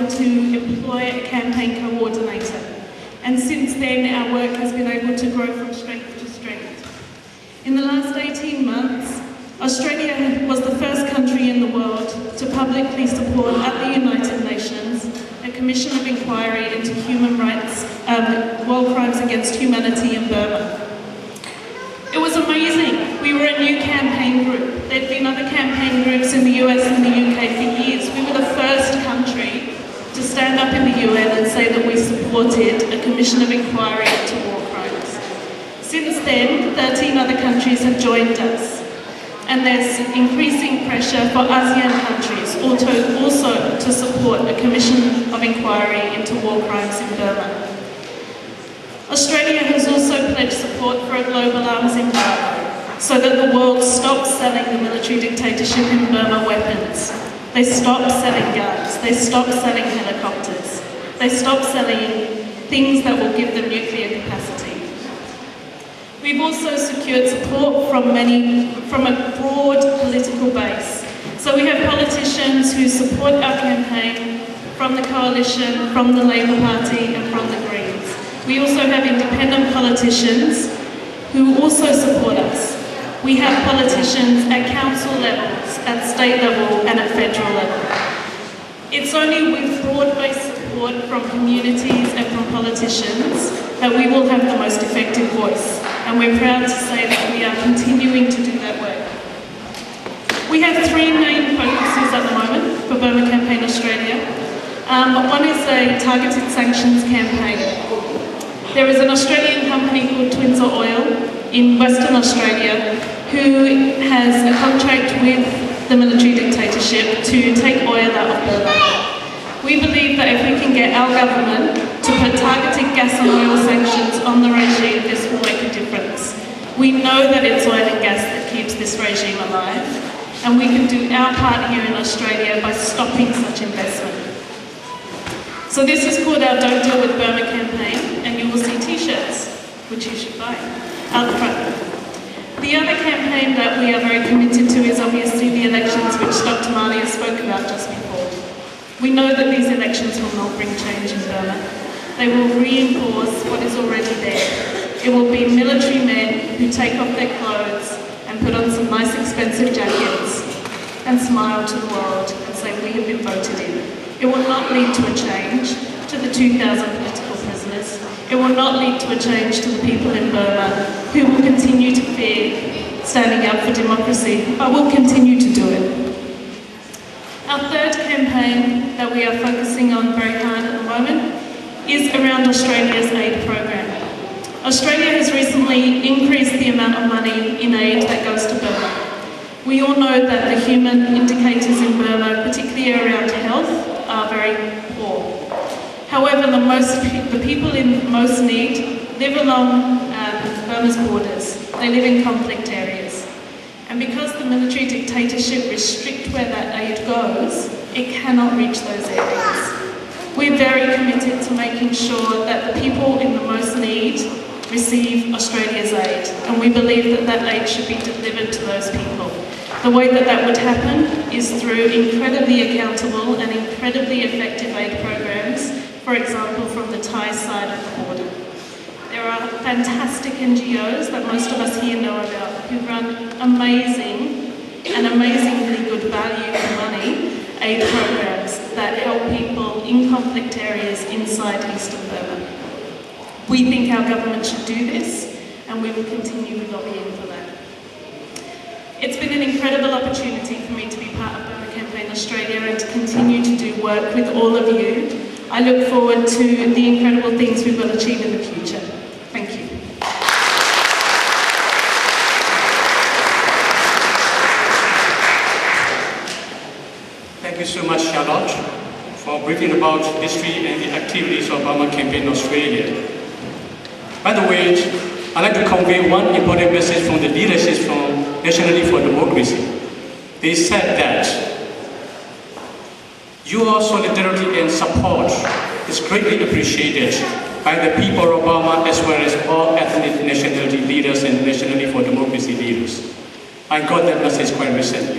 to employ a campaign coordinator. And since then, our work has been able to grow from strength to strength. In the last 18 months, Australia was the first country in the world to publicly support at the United Nations a commission of inquiry into human rights, war crimes against humanity in Burma. It was amazing. We were a new campaign group. There'd been other campaign groups in the US and the UK for years. We were the first country to stand up in the UN and say that we supported a commission of inquiry into war crimes. Since then, 13 other countries have joined us. And there's increasing pressure for ASEAN countries also to support a commission of inquiry into war crimes in Burma. Australia has also pledged support for a global arms embargo so that the world stops selling the military dictatorship in Burma weapons. They stop selling guns, they stop selling helicopters, they stop selling things that will give them nuclear capacity. We've also secured support from a broad political base. So we have politicians who support our campaign from the Coalition, from the Labour Party and from the Greens. We also have independent politicians who also support us. We have politicians at council levels, at state level and at federal level. It's only with broad-based support from communities and from politicians that we will have the most effective voice. And we're proud to say that we are continuing to do that work. We have three main focuses at the moment for Burma Campaign Australia. One is a targeted sanctions campaign. There is an Australian company called Twinza Oil in Western Australia who has a contract with the military dictatorship to take oil out of Burma. We believe that if we can get our government to put targeted gas and oil sanctions on the regime, this will make a difference. We know that it's oil and gas that keeps this regime alive, and we can do our part here in Australia by stopping such investment. So this is called our Don't Deal with Burma campaign, and you will see t-shirts, which you should buy, out the front. The other campaign that we are very committed to is obviously the elections, which Dr. Malia spoke about just before. We know that these elections will not bring change in Burma. They will reinforce what is already there. It will be military men who take off their clothes and put on some nice expensive jackets and smile to the world and say, we have been voted in. It will not lead to a change to the 2,000 political prisoners. It will not lead to a change to the people in Burma who will continue to fear standing up for democracy, but will continue to do it. Our third campaign that we are focusing on very hard at the moment is around Australia's aid program. Australia has recently increased the amount of money in aid that goes to Burma. We all know that the human indicators in Burma, particularly around health, are very poor. However, the people in most need live along Burma's borders. They live in conflict areas. And because the military dictatorship restricts where that aid goes, it cannot reach those areas. We're very committed to making sure that the people in the most need receive Australia's aid, and we believe that that aid should be delivered to those people. The way that that would happen is through incredibly accountable and incredibly effective aid programs, for example, from the Thai side of the border. There are fantastic NGOs that most of us here know about who run amazing and amazingly good value for money aid programs that help people in conflict areas inside Eastern Burma. We think our government should do this, and we will continue lobbying for that. It's been an incredible opportunity for me to be part of Burma Campaign Australia and to continue to do work with all of you. I look forward to the incredible things we will achieve in the future. Thank you. Thank you so much, Charlotte, for briefing about history and the activities of Burma Campaign Australia. By the way, I'd like to convey one important message from the leadership from Nationally for Democracy. They said that your solidarity and support is greatly appreciated by the people of Burma as well as all ethnic nationality leaders and Nationally for Democracy leaders. I got that message quite recently.